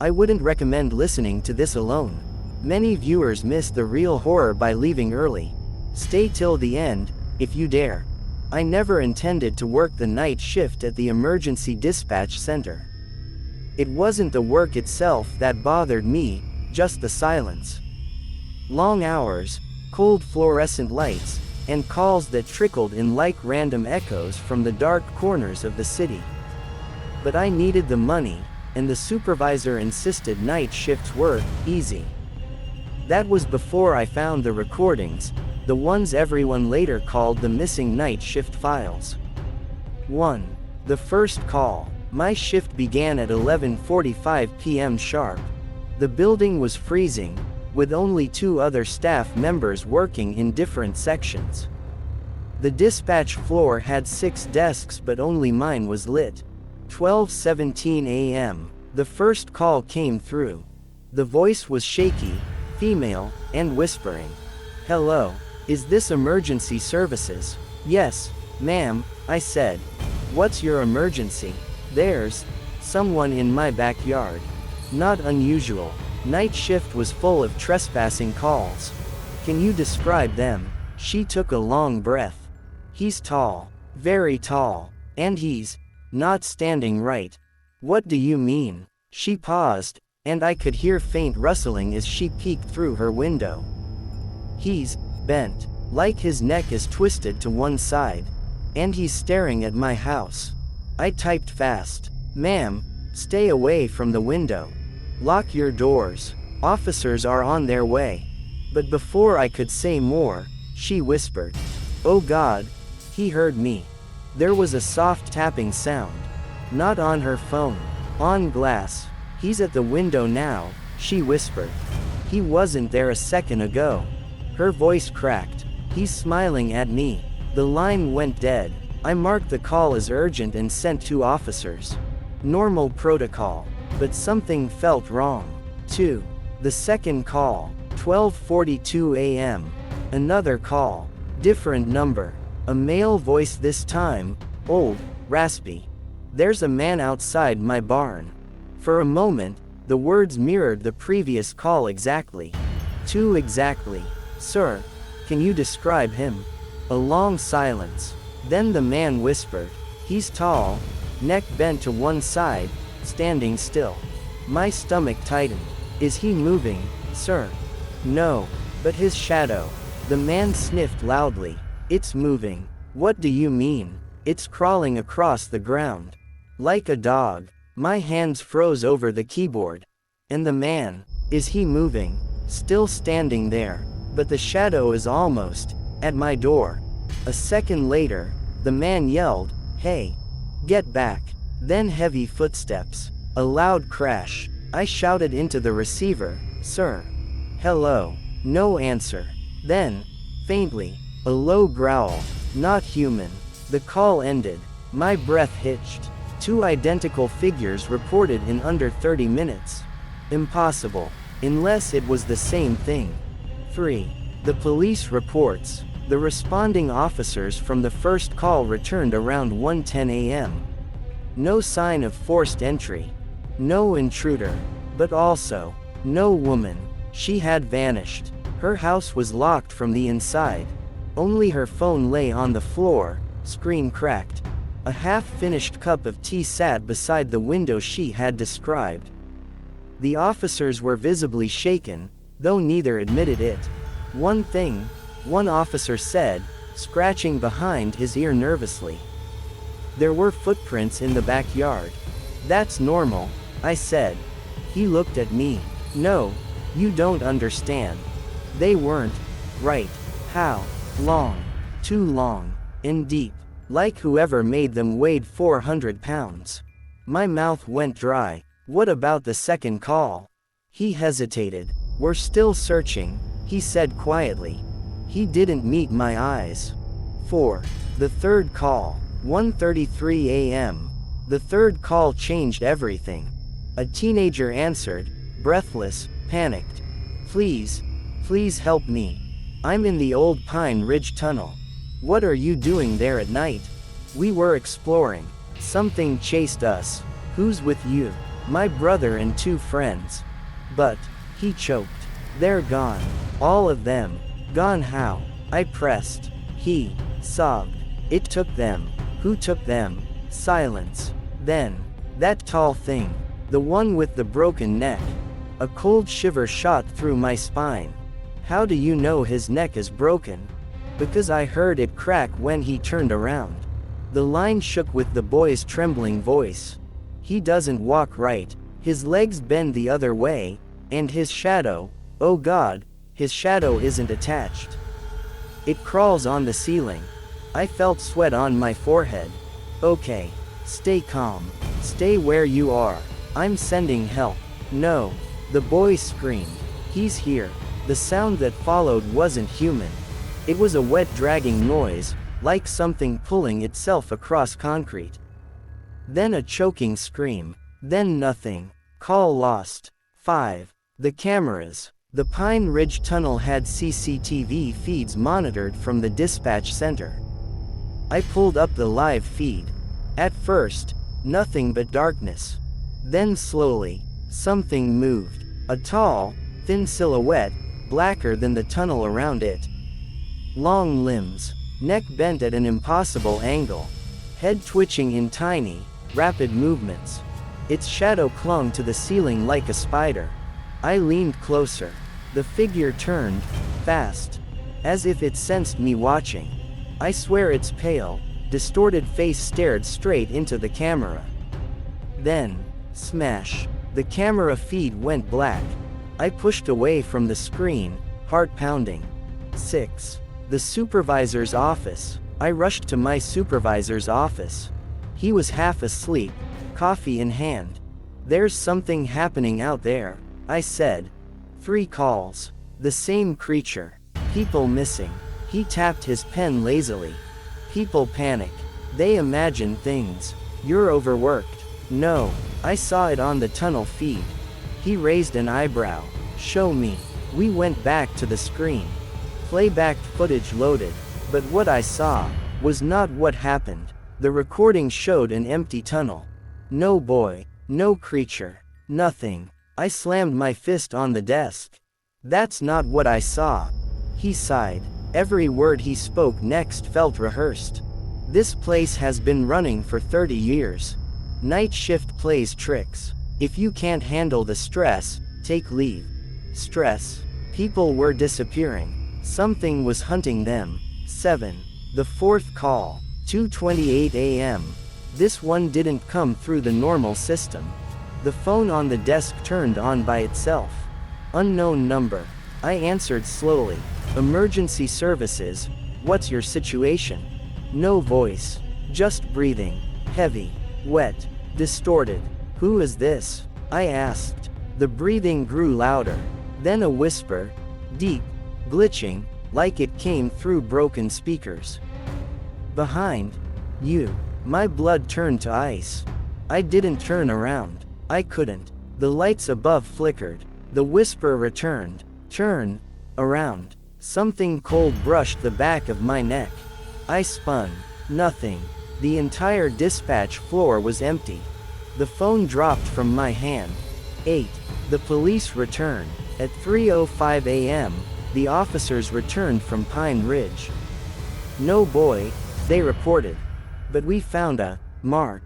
I wouldn't recommend listening to this alone. Many viewers miss the real horror by leaving early. Stay till the end, if you dare. I never intended to work the night shift at the emergency dispatch center. It wasn't the work itself that bothered me, just the silence. Long hours, cold fluorescent lights, and calls that trickled in like random echoes from the dark corners of the city. But I needed the money, and the supervisor insisted night shifts were easy. That was before I found the recordings, the ones everyone later called the missing night shift files. 1. The first call. My shift began at 11:45 p.m. sharp. The building was freezing, with only 2 other staff members working in different sections. The dispatch floor had 6 desks but only mine was lit. 12:17 a.m. The first call came through. The voice was shaky, female, and whispering. "Hello, is this emergency services?" "Yes, ma'am," I said. "What's your emergency?" "There's someone in my backyard." Not unusual. Night shift was full of trespassing calls. "Can you describe them?" She took a long breath. "He's tall, very tall, and he's not standing right." "What do you mean?" She paused, and I could hear faint rustling as she peeked through her window. "He's bent, like his neck is twisted to one side. And he's staring at my house." I typed fast. "Ma'am, stay away from the window. Lock your doors. Officers are on their way." But before I could say more, she whispered, "Oh God." He heard me. There was a soft tapping sound. Not on her phone. On glass. "He's at the window now," she whispered. "He wasn't there a second ago." Her voice cracked. "He's smiling at me." The line went dead. I marked the call as urgent and sent 2 officers. Normal protocol. But something felt wrong. 2. The second call. 12:42 a.m. Another call. Different number. A male voice this time, old, raspy. "There's a man outside my barn." For a moment, the words mirrored the previous call exactly. Too exactly. "Sir, can you describe him?" A long silence. Then the man whispered, "He's tall, neck bent to one side, standing still." My stomach tightened. "Is he moving, sir?" "No, but his shadow." The man sniffed loudly. "It's moving." "What do you mean?" "It's crawling across the ground. Like a dog." My hands froze over the keyboard. "And the man, is he moving?" "Still standing there, but the shadow is almost at my door." A second later, the man yelled, "Hey, get back." Then heavy footsteps. A loud crash. I shouted into the receiver, "Sir." "Hello." No answer. Then, faintly, a low growl. Not human. The call ended. My breath hitched. 2 identical figures reported in under 30 minutes. Impossible. Unless it was the same thing. 3. The police reports. The responding officers from the first call returned around 1:10 a.m. No sign of forced entry. No intruder. But also, no woman. She had vanished. Her house was locked from the inside. Only her phone lay on the floor, screen cracked. A half-finished cup of tea sat beside the window she had described. The officers were visibly shaken, though neither admitted it. "One thing," one officer said, scratching behind his ear nervously. "There were footprints in the backyard." "That's normal," I said. He looked at me. "No, you don't understand. They weren't right." "How long?" "Too long. And deep. Like whoever made them weighed 400 pounds. My mouth went dry. "What about the second call?" He hesitated. "We're still searching," he said quietly. He didn't meet my eyes. 4. The third call. 1:33 a.m. The third call changed everything. A teenager answered, breathless, panicked. "Please, please help me. I'm in the old Pine Ridge Tunnel." "What are you doing there at night?" "We were exploring. Something chased us." "Who's with you?" My brother and 2 friends. But, he choked. They're gone. All of them. Gone how? I pressed. He sobbed. It took them. Who took them? Silence. Then, that tall thing. The one with the broken neck. A cold shiver shot through my spine. How do you know his neck is broken? Because I heard it crack when he turned around. The line shook with the boy's trembling voice. He doesn't walk right, his legs bend the other way, and his shadow, oh God, his shadow isn't attached. It crawls on the ceiling. I felt sweat on my forehead. Okay, stay calm, stay where you are, I'm sending help. No, the boy screamed. He's here. The sound that followed wasn't human. It was a wet dragging noise, like something pulling itself across concrete. Then a choking scream. Then nothing. Call lost. 5. The cameras. The Pine Ridge Tunnel had CCTV feeds monitored from the dispatch center. I pulled up the live feed. At first, nothing but darkness. Then slowly, something moved. A tall, thin silhouette, blacker than the tunnel around it. Long limbs, neck bent at an impossible angle, head twitching in tiny, rapid movements. Its shadow clung to the ceiling like a spider. I leaned closer. The figure turned, fast, as if it sensed me watching. I swear its pale, distorted face stared straight into the camera. Then, smash, the camera feed went black. I pushed away from the screen, heart pounding. 6. The supervisor's office. I rushed to my supervisor's office. He was half asleep, coffee in hand. There's something happening out there, I said. 3 calls. The same creature. People missing. He tapped his pen lazily. People panic. They imagine things. You're overworked. No, I saw it on the tunnel feed. He raised an eyebrow. Show me. We went back to the screen. Playback footage loaded. But what I saw was not what happened. The recording showed an empty tunnel. No boy, no creature, nothing. I slammed my fist on the desk. That's not what I saw. He sighed. Every word he spoke next felt rehearsed. This place has been running for 30 years. Night shift plays tricks. If you can't handle the stress, take leave. Stress. People were disappearing. Something was hunting them. 7. The 4th call. 2:28 a.m. This one didn't come through the normal system. The phone on the desk turned on by itself. Unknown number. I answered slowly. Emergency services. What's your situation? No voice. Just breathing. Heavy. Wet. Distorted. Who is this? I asked. The breathing grew louder. Then a whisper. Deep. Glitching, like it came through broken speakers. Behind you. My blood turned to ice. I didn't turn around. I couldn't. The lights above flickered. The whisper returned. Turn around. Something cold brushed the back of my neck. I spun. Nothing. The entire dispatch floor was empty. The phone dropped from my hand. 8. The police returned. At 3:05 a.m., the officers returned from Pine Ridge. No boy, they reported. But we found a mark.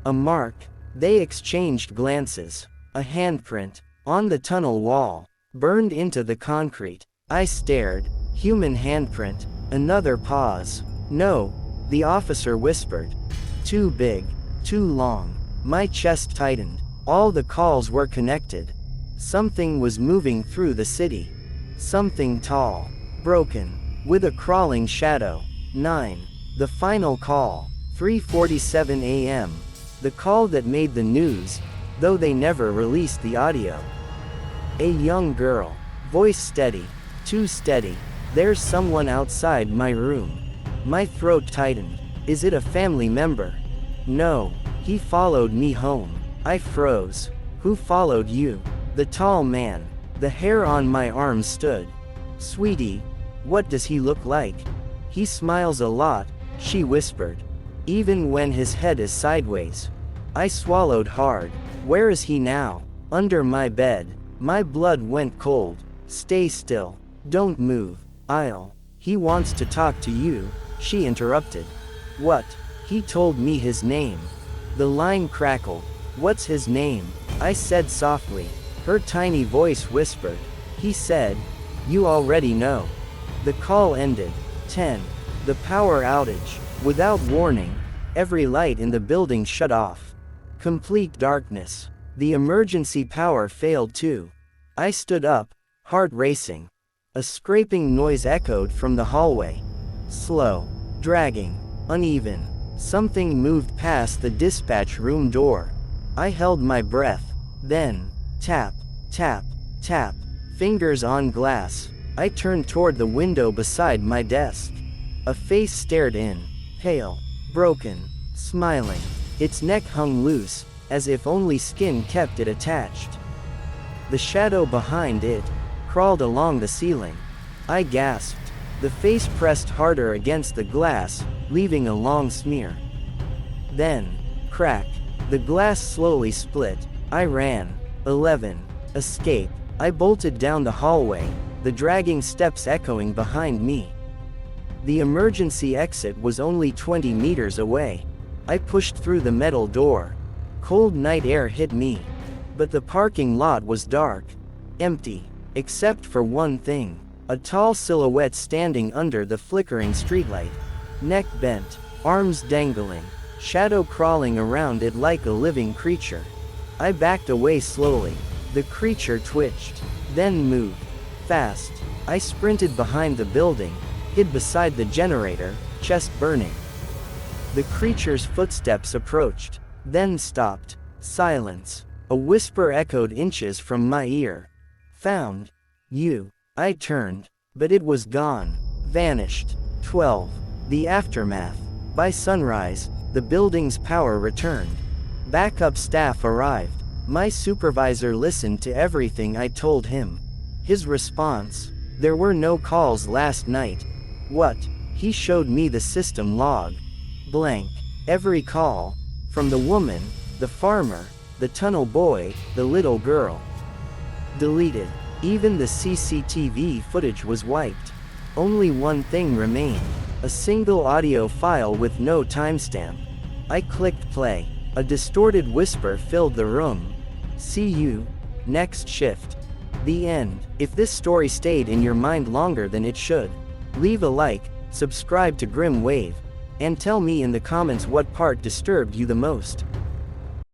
A mark. They exchanged glances. A handprint. On the tunnel wall. Burned into the concrete. I stared. Human handprint. Another pause. No, the officer whispered. Too big. Too long. My chest tightened. All the calls were connected. Something was moving through the city. Something tall. Broken. With a crawling shadow. 9. The final call. 3:47 a.m. The call that made the news, though they never released the audio. A young girl. Voice steady. Too steady. There's someone outside my room. My throat tightened. Is it a family member? No. He followed me home. I froze. Who followed you? The tall man. The hair on my arm stood. Sweetie, what does he look like? He smiles a lot, she whispered. Even when his head is sideways. I swallowed hard. Where is he now? Under my bed. My blood went cold. Stay still. Don't move. He wants to talk to you, she interrupted. What? He told me his name. The line crackled. What's his name? I said softly. Her tiny voice whispered. He said, you already know. The call ended. 10. The power outage. Without warning, every light in the building shut off. Complete darkness. The emergency power failed too. I stood up, heart racing. A scraping noise echoed from the hallway. Slow, dragging, uneven. Something moved past the dispatch room door. I held my breath. Then, tap, tap, tap, fingers on glass. I turned toward the window beside my desk. A face stared in, pale, broken, smiling. Its neck hung loose, as if only skin kept it attached. The shadow behind it crawled along the ceiling. I gasped. The face pressed harder against the glass, leaving a long smear. Then, crack. The glass slowly split. I ran. 11. Escape. I bolted down the hallway, the dragging steps echoing behind me. The emergency exit was only 20 meters away. I pushed through the metal door. Cold night air hit me. But the parking lot was dark. Empty. Except for one thing. A tall silhouette standing under the flickering streetlight. Neck bent, arms dangling, shadow crawling around it like a living creature. I backed away slowly. The creature twitched, then moved. Fast. I sprinted behind the building, hid beside the generator, chest burning. The creature's footsteps approached, then stopped. Silence. A whisper echoed inches from my ear. Found you. I turned, but it was gone. Vanished. 12. The aftermath. By sunrise, the building's power returned. Backup staff arrived. My supervisor listened to everything I told him. His response: there were no calls last night. What? He showed me the system log. Blank. Every call. From the woman, the farmer, the tunnel boy, the little girl. Deleted. Even the CCTV footage was wiped. Only one thing remained. A single audio file with no timestamp. I clicked play. A distorted whisper filled the room. See you next shift. The end. If this story stayed in your mind longer than it should, leave a like, subscribe to Grim Wave, and tell me in the comments what part disturbed you the most.